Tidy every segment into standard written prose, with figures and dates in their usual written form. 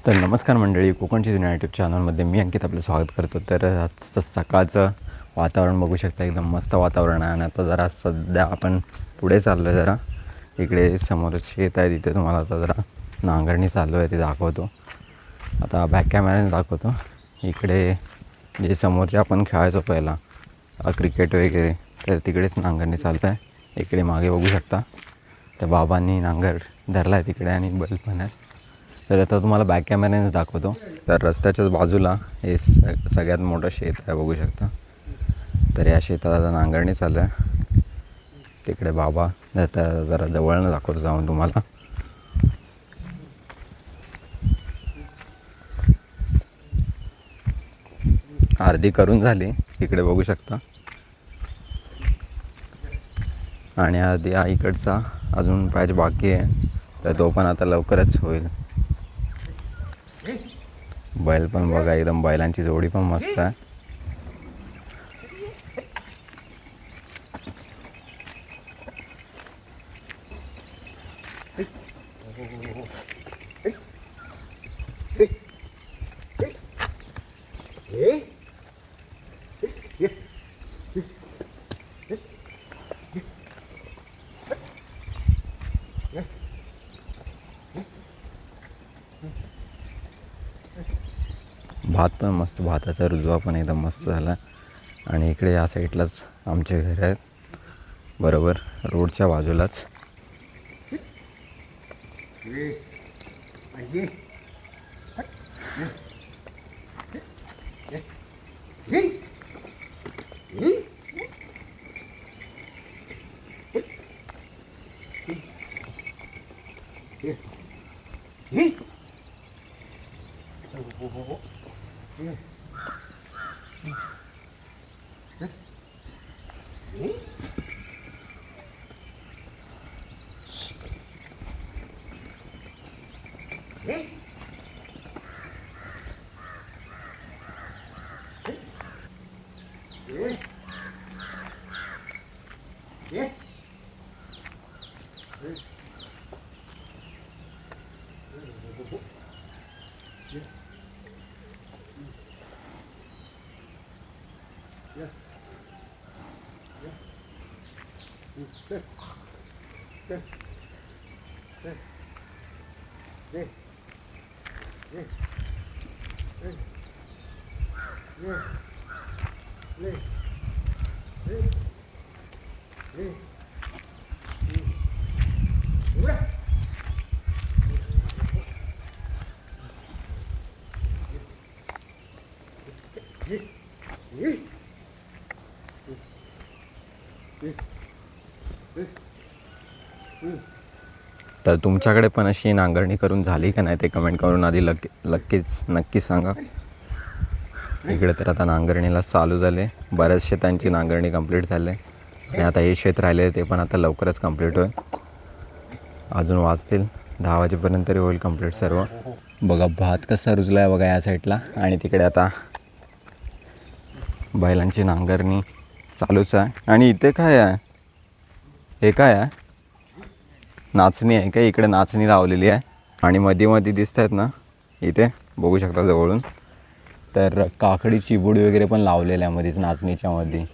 तर नमस्कार मंडळी, कोकणची दुनिया यूट्यूब चॅनलमध्ये मी अंकित आपलं स्वागत करतो. तर आजचं सकाळचं वातावरण बघू शकता, एकदम मस्त वातावरण आहे. आणि आता जरा सध्या आपण पुढे चाललो आहे. जरा इकडे समोर शेत आहे, तिथे तुम्हाला आता जरा नांगरणी चालू आहे ते दाखवतो. आता बॅक कॅमेऱ्याने दाखवतो. इकडे जे समोरचे आपण खेळायचो पहिला क्रिकेट वगैरे, तर तिकडेच नांगरणी चालू आहे. इकडे मागे बघू शकता त्या बाबांनी नांगर धरला आहे तिकडे आणि बैल पण आहे. तर आता तुम्हाला बॅक कॅमेऱ्यानेच दाखवतो. तर रस्त्याच्याच बाजूला हे सगळ्यात मोठं शेत आहे, बघू शकता. तर या शेतात आता नांगरणी चालू आहे. तिकडे बाबा जरा जवळनं दाखवतो जाऊन तुम्हाला. अर्धी करून झाली, इकडे बघू शकता. आणि अर्धी इकडचा अजून पॅच बाकी आहे, तर तो पण आता लवकरच होईल. बैल पण बघा, एकदम बैलांची जोडी पण मस्त आहे. भात पण मस्त, भाताचा रुजवा पण एकदम मस्त झाला. आणि इकडे या साईडलाच आमचे घर आहेत, बरोबर रोडच्या बाजूलाच. तर तुमच्याकडे पण अशी नांगरणी करून झाली का नाही ते कमेंट करून आधी नक्कीच सांगा. इकडे तर आता नांगरणीला चालू झाले, बऱ्याच शेतांची नांगरणी कंप्लीट झाली आणि आता हे शेत राहिले ते पण आता लवकरच कंप्लीट होईल. अजून वाजतील 10 वाजेपर्यंत तरी होईल कंप्लीट सर्व. बघा भात कसा रुजला आहे बघा या साईडला. आणि तिकडे आता बैलांची नांगरणी चालूच आहे. आणि इथे काय आहे, हे काय आहे, नाचणी आहे का? इकडे नाचणी लावलेली आहे. आणि मध्ये दिसत आहेत ना, इथे बघू शकता जवळून, तर काकडी चिबूड वगैरे पण लावलेल्या आहे मध्येच नाचणीच्या मध्ये.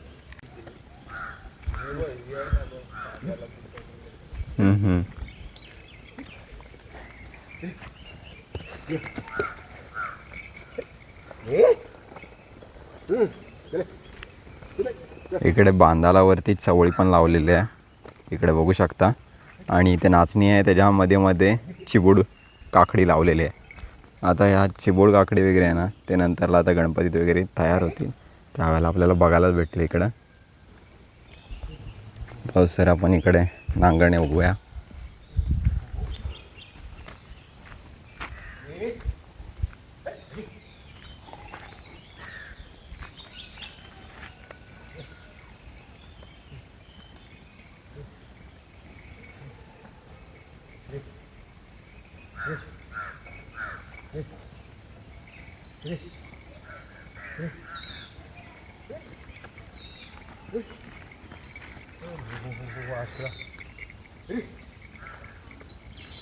इकडे बांधालावरती चवळी पण लावलेली आहे, इकडे बघू शकता. आणि इथे नाचणी आहे, त्याच्यामध्ये चिबूड काकडी लावलेली आहे. आता या चिबूड काकडी वगैरे आहे ना, ते नंतरला आता गणपतीत वगैरे तयार होतील, त्यावेळेला आपल्याला बघायलाच भेटले. इकडं पाऊस सर आपण इकडे नांगरणे बघूया.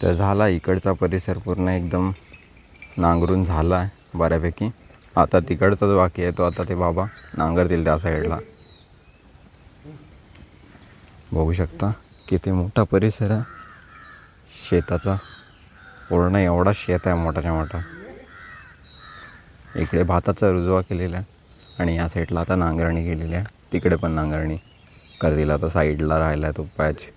तर झाला इकडचा परिसर पूर्ण एकदम नांगरून झाला आहे बऱ्यापैकी. आता तिकडचा जो बाकी आहे तो आता ते बाबा नांगरतील त्या साईडला. बघू शकता किती मोठा परिसर आहे शेताचा. पूर्ण एवढा शेत आहे मोठाच्या मोठा. इकडे भाताचा रुजवा केलेला आहे आणि या साईडला आता नांगरणी केलेली आहे. तिकडे पण नांगरणी करतील आता. साईडला राहिला आहे तो पॅच.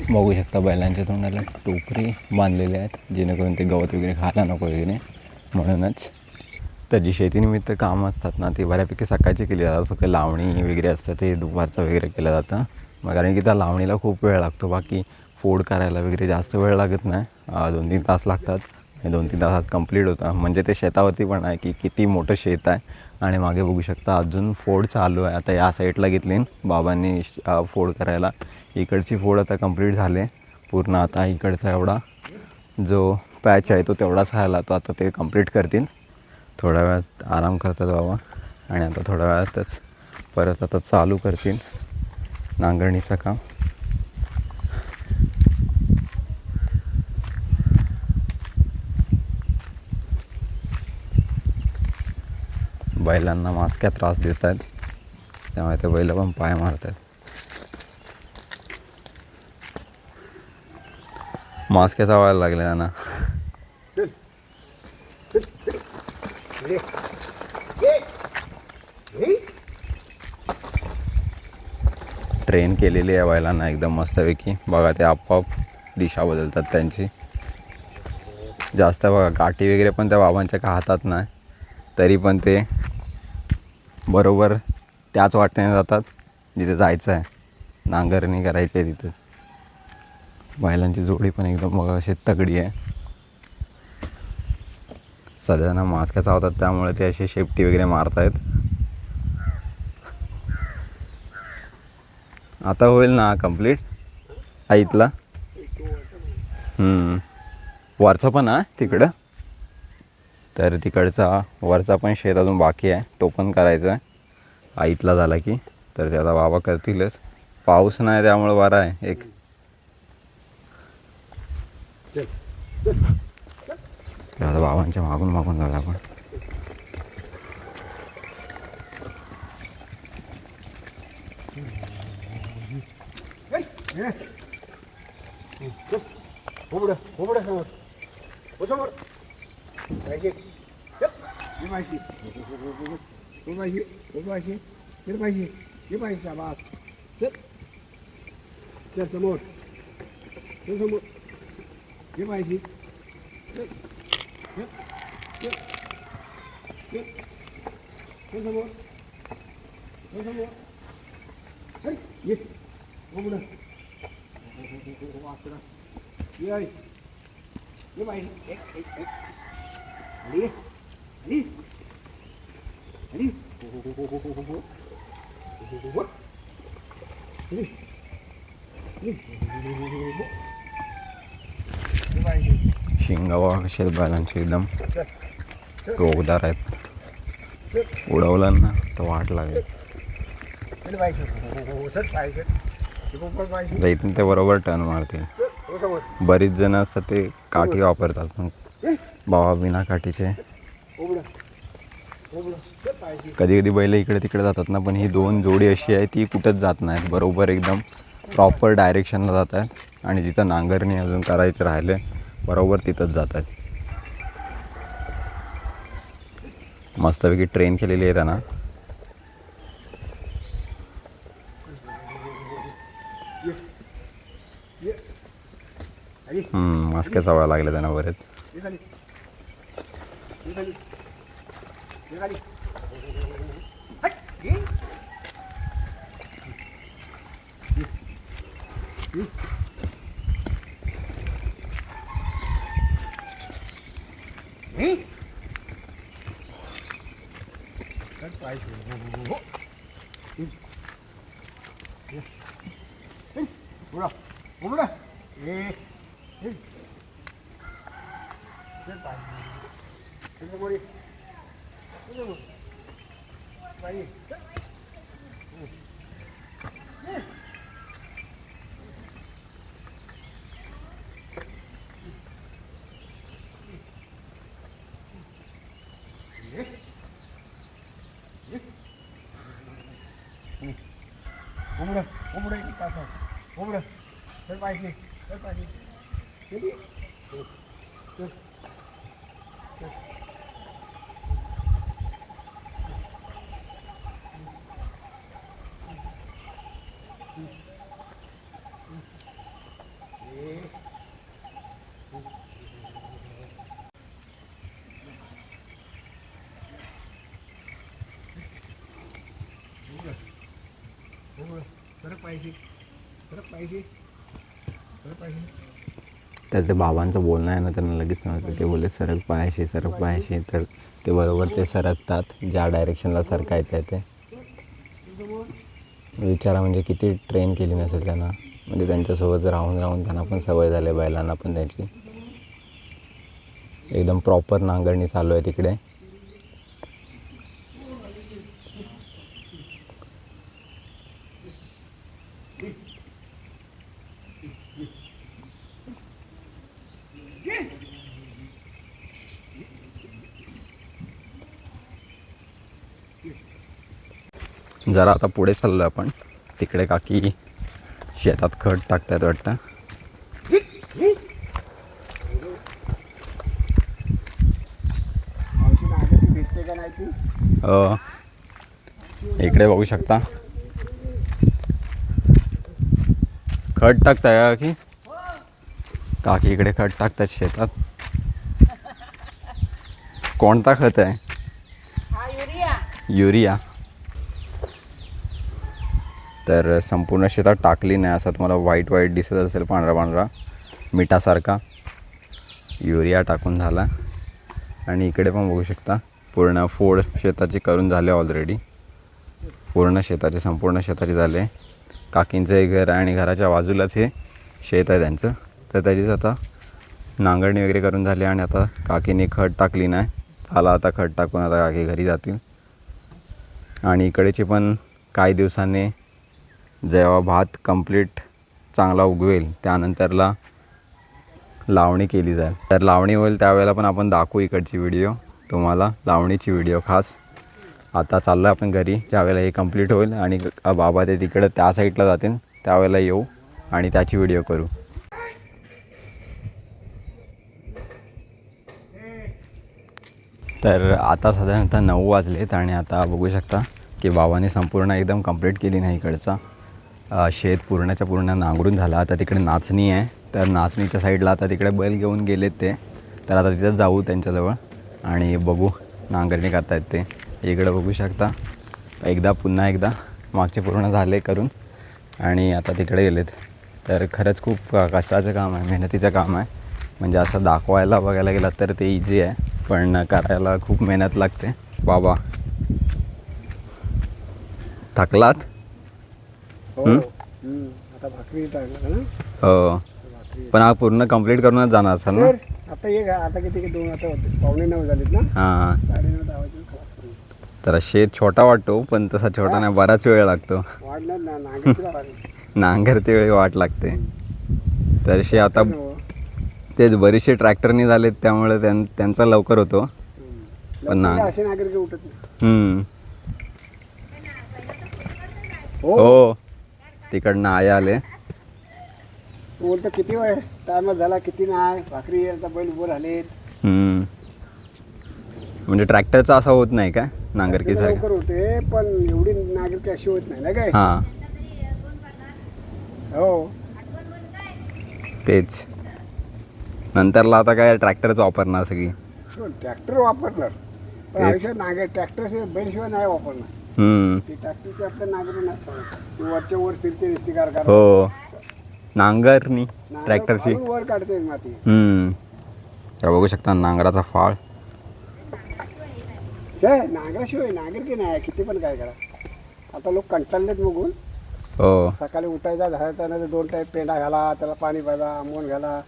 बघू शकता बैलांच्या तोंडाला टोकरी बांधलेले आहेत जेणेकरून ते गवत वगैरे खायला नको वगैरे म्हणूनच. तर जी शेतीनिमित्त कामं असतात ना ती बऱ्यापैकी सकाळची केली जातात. फक्त लावणी वगैरे असतं ते दुपारचं वगैरे केलं जातं. मग कारण की त्या लावणीला खूप वेळ लागतो. बाकी फोड करायला वगैरे जास्त वेळ लागत नाही. 2-3 तास लागतात. 2-3 तासात कंप्लीट होतं. म्हणजे ते शेतावरती पण आहे की किती मोठं शेत आहे. आणि मागे बघू शकता अजून फोड चालू आहे. आता या साईडला घेतली बाबांनी फोड करायला. इकडची फोड आता कंप्लीट झाले पूर्ण. आता इकडचा एवढा जो पॅच आहे तो तेवढाच राहिला. तो आता ते कंप्लीट करतील. थोड्या वेळात आराम करतात बाबा आणि आता थोड्या वेळातच परत आता चालू करतील नांगरणीचं काम. बैलांना मास्क्या त्रास देत आहेत त्यामुळे ते बैल पण पाय मारत आहेत. मास्क्या चावायला लागले ना. ट्रेन केलेली आहे बैलांना एकदम मस्तपैकी. बघा ते आपोआप दिशा बदलतात त्यांची. जास्त बघा गाठी वगैरे पण त्या बाबांच्या का हातात नाही तरी पण ते बरोबर त्याच वाटेने जातात जिथे जायचं आहे. नांगरणी करायची आहे तिथेच. बैलांची जोडी पण एकदम बघा अशी तगडी आहे. सध्या मास्क चावतात त्यामुळे ते अशी शेपटी वगैरे मारतायत. आता होईल ना कंप्लीट आईतला. वरचा पण आहे तिकडं. तर तिकडचा वरचा पण शेत अजून बाकी आहे तो पण करायचा आहे आईतला झाला की. तर ते आता बाबा करतीलच. पाऊस नाही त्यामुळे बरा आहे एक. आता बाबांच्या मागून मागून जाऊया आपण. शिंगा बघा कसे आहेत बैलांचे, एकदम टोकदार आहेत. उडवलं ना तर वाट लागेल. इथून ते बरोबर टर्न मारतील. बरीच जण असतात ते काठी वापरतात, मग बाबा बिना काठीचे. कधी कधी बैल इकडे तिकडे जातात ना, पण ही दोन जोडी अशी आहे ती कुठंच जात नाहीत, बरोबर एकदम प्रॉपर डायरेक्शनला जात आहेत. आणि जिथं नांगरणी अजून करायचं राहिले बरोबर तिथंच जात आहेत. मस्तपैकी ट्रेन केलेली आहे त्यांना. मास्के चावायला लागले त्यांना बरेच. तर ते बाबांचं बोलणं आहे ना, त्यांना लगेच समजतं. ते बोलले सरक पायाशी, सरक पायाशी, तर ते बरोबर ते सरकतात ज्या डायरेक्शनला सरकायचं आहे ते. विचारा म्हणजे किती ट्रेन केली नसेल त्यांना, म्हणजे त्यांच्यासोबत राहून राहून त्यांना पण सवय झाली, बैलांना पण त्याची. एकदम प्रॉपर नांगरणी चालू आहे तिकडे. जरा आता पुढे चाललो आपण. तिकडे काकी शेतात खत टाकतात वाटतं. इकडे बघू शकता खत टाकताय काकी. काकी इकडे खत टाकतात शेतात. कोणता खत आहे? युरिया. तर संपूर्ण शेतात टाकली नाही, असं तुम्हाला व्हाईट व्हाईट दिसत असेल, पांढरा पांढरा मिठासारखा. युरिया टाकून झाला. आणि इकडे पण बघू शकता पूर्ण फोड शेताची करून झाले ऑलरेडी. पूर्ण शेताचे, संपूर्ण शेताचे झाले. काकींचं हे घर आहे आणि घराच्या बाजूलाच हे शेत आहे त्यांचं. तर त्याचीच आता नांगरणी वगैरे करून झाली आणि आता काकींनी खत टाकली नाही. झाला आता खत टाकून आता काकी घरी जातील. आणि इकडेची पण काही दिवसांनी जेव्हा भात कंप्लीट चांगला उगवेल त्यानंतरला लावणी केली जाईल. तर लावणी होईल त्यावेळेला पण आपण दाखवू इकडची व्हिडिओ तुम्हाला, लावणीची व्हिडिओ खास. आता चाललो आहे आपण घरी, ज्यावेळेला हे कंप्लीट होईल आणि बाबा ते तिकडं त्या साईडला जातील त्यावेळेला येऊ आणि त्याची व्हिडिओ करू. तर आता साधारणतः 9 वाजलेत आणि आता बघू शकता की बाबांनी संपूर्ण एकदम कंप्लीट केली नाही. इकडचा शेत पूर्णच्या पूर्ण नांगरून झाला. आता तिकडे नाचणी आहे, तर नाचणीच्या साईडला आता तिकडे बैल घेऊन गेलेत ते. तर आता तिथं जाऊ त्यांच्याजवळ आणि बघू नांगरणी करतायत ते. इकडे बघू शकता पुन्हा एकदा मागचे पूर्ण झाले करून आणि आता तिकडे गेलेत. तर खरंच खूप कष्टाचं काम आहे, मेहनतीचं काम आहे. म्हणजे असं दाखवायला बघायला गेलं तर ते इझी आहे, पण करायला खूप मेहनत लागते. बाबा थकलात? हो. आता भाकरी टाकलं ना. हो, भाकरी पण हा पूर्ण कंप्लीट करूनच जाणार असाल ना? तर आता ये का आता किती 2 आता होते 8:45 झालीत ना. हां, 9:30 वाजून खलास करू. तर शेत छोटा वाटतो, पण तसा छोटा नाही, बराच वेळ लागतो. वाढणार ना नांगरतीला लागेल. नांगरते वेळी वाट लागते. तर शे आता हो. तेच बरेचसे ट्रॅक्टरनी झालेत, त्यामुळे त्यांचा लवकर होतो. पण लवकर असे नागरिक उठत नाही. हो, तिकडनं आया आले. तू बोलतो किती वेळ टायम झाला किती नाही भाकरी आता बैल उभं राहिलेत. म्हणजे ट्रॅक्टरचा असा होत नाही का नांगरकीसारखा? लवकर होते पण एवढी नागरिक अशी होत नाही ना काय. हां, हो तेच. नंतरला आता काय ट्रॅक्टरच वापरणार सगळी. ट्रॅक्टर वापरणार पण तेच. आयुष्यात नांगर ट्रॅक्टर बैलशिवाय नाही वापरणार. ते ट्रॅक्टरचे आपल्या नांगरून नसतात वरच्या वर फिरते दिसते कारखाना. हो, नांगरणी ट्रॅक्टरची. वर काढते माती. तर बघू शकता नांगराचा फाळ. नांगराशिवाय नांगर की नाही किती पण काय करा. आता लोक कंटाळलेत बघून. हो, सकाळी उठायचा झाडायचा नाही 2 टाईम पेंडा घाला त्याला पाणी पाजा आंबवून घाला.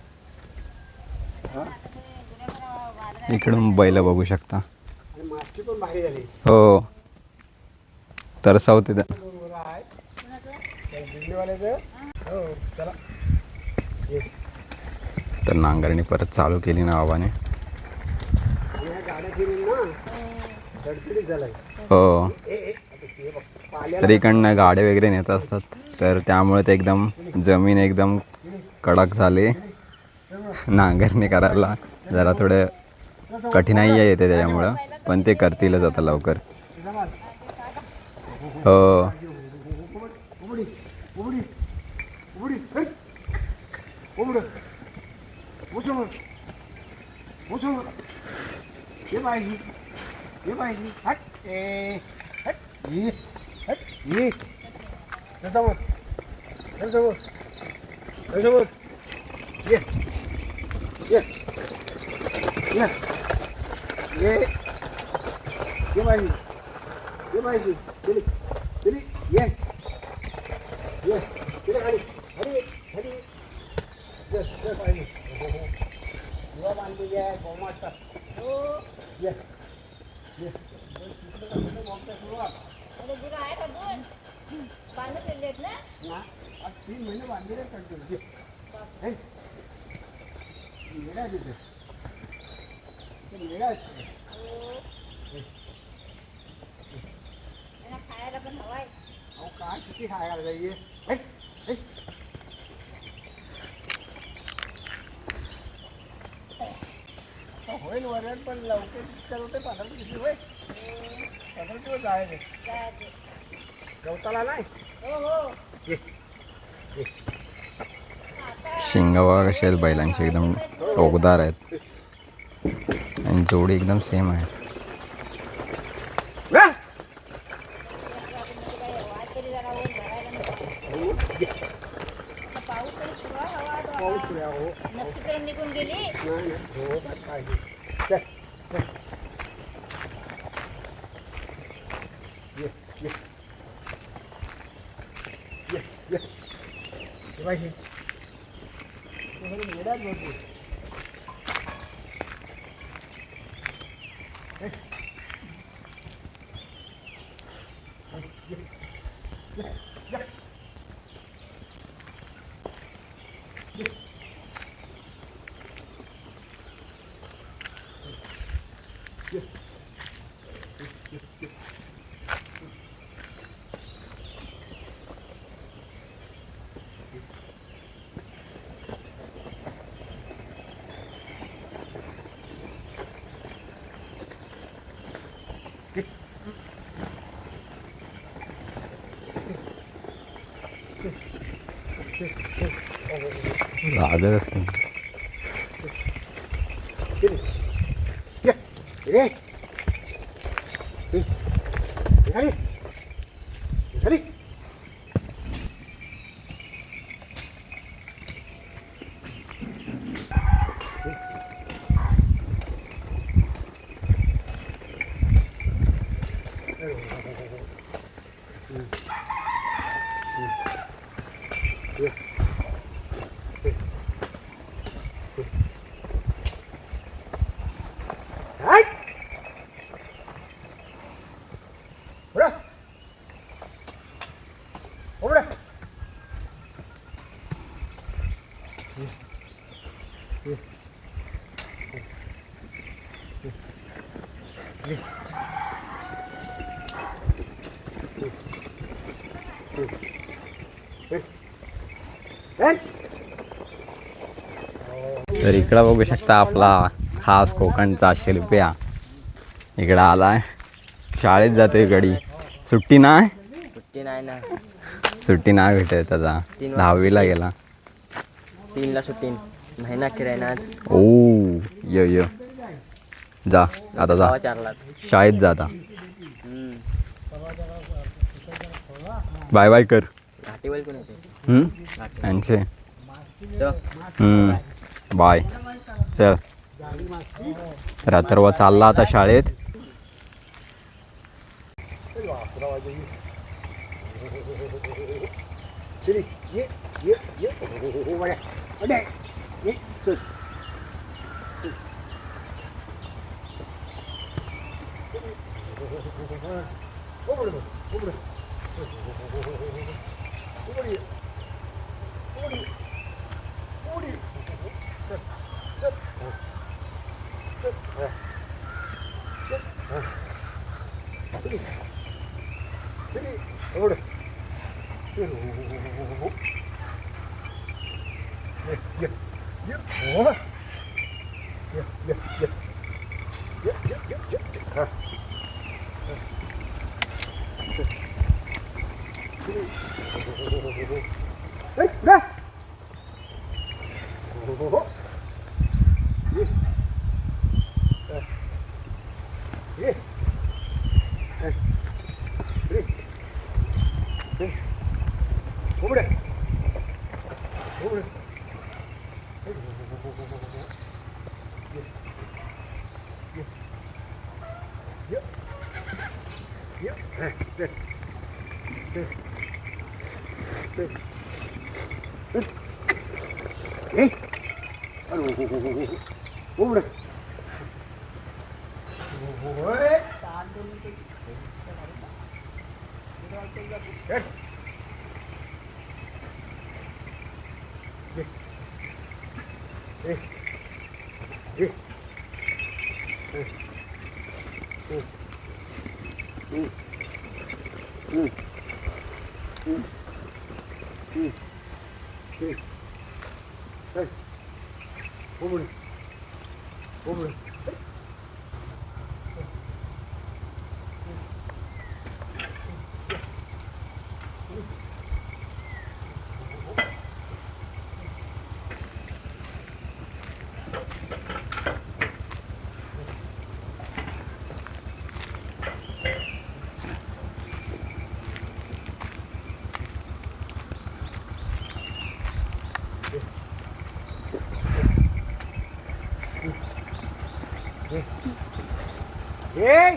इकडून बैल बघू शकता. आणि मास्की पण भारी झाली. हो, तर साऊथ दोन मुलं आहेत त्या दिल्लीवाल्याचं. हो चला ये. तर नांगरणी परत चालू केली ना बाबाने. आणि ह्या गाड्या फिरून ना धडपडीत झालाय. हो, तर इकडनं गाड्या वगैरे नेत असतात, तर त्यामुळे ते एकदम जमीन एकदम कडक झाली. नांगरणी करायला जरा थोडं कठीणाई येते त्याच्यामुळं, पण ते करतीलच आता लवकर. हो, हे पाहिजे हे पाहिजे हट ए हट ये हट ये समोर समोर समोर ये ये ये ये ये पाहिजे ये पाहिजे दिली दिली ये ये दिली खाली खाली खाली ये ये पाहिजे युवा बांधली आहे गोमाता हो ये ये ना आज 3 महिने बांधलेले करतो हे मेळा तिथे मेळा खायला पण हवाय. अहो काय किती खायला जाईये होईल वरण पण लवकर चालवते 15 दिवस होय 15 दिवस जायचे गवताला नाही. हो हो. ये ये शिंगा बघा कशी आहेत बैलांची, एकदम टोकदार आहेत आणि जोडी एकदम सेम आहे. वा! पाऊस पुऱ्या हो नक्की करून निघून गेली. नाही नाही हो काय पाहिजे चल चल ये ये ये ये ये पाहिजे मेळाच होती. राजच नाही. ये ये खाली खाली तर इकडं बघू शकता आपला खास कोकणचा शिल्प्या इकडं आलाय. शाळेत जातोय गडी. सुट्टी नाही सुट्टी नाही ना. सुट्टी नाही भेटत त्याचा. 10वीला गेला. 3ला सुट्टी नाही ना किरायना. ओ य जा आता जा 4ला. शाळेत जा आता. बाय बाय कर. घाटीवर कोण येते? यांचे तो बाय. चल तर अथर्व चालला आता शाळेत. Hey!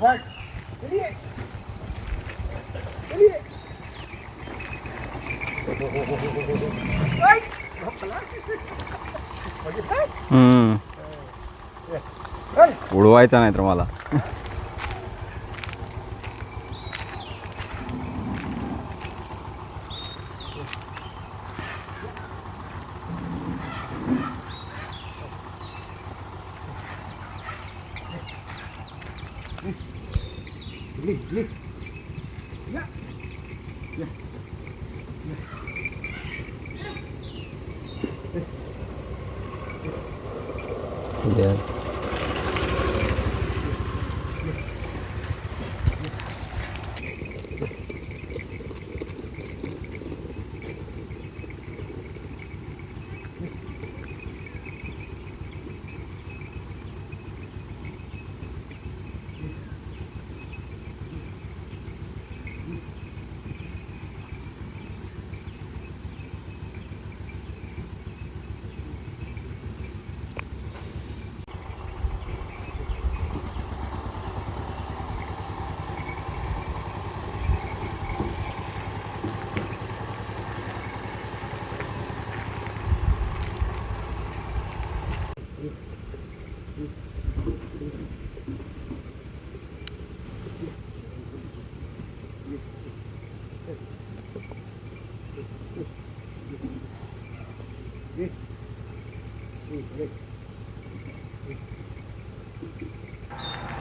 What? Idiot! Idiot! Right! उडवायचा नाही तर मला.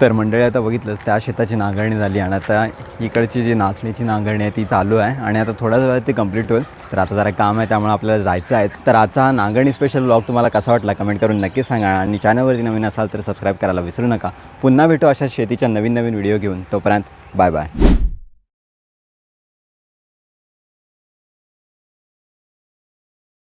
तर मंडळी आता बघितलंच त्या शेताची नांगरणी झाली आणि आता इकडची जी नाचणीची नांगरणी आहे ती चालू आहे आणि आता थोड्याच वेळात ती कंप्लीट होईल. तर आता जरा काम आहे त्यामुळे आपल्याला जायचं आहे. तर आजचा हा नांगरणी स्पेशल व्लॉग तुम्हाला कसा वाटला कमेंट करून नक्की सांगा आणि चॅनलवरती नवीन असाल तर सबस्क्राईब करायला विसरू नका. पुन्हा भेटू अशा शेतीच्या नवीन व्हिडिओ घेऊन. तोपर्यंत बाय बाय.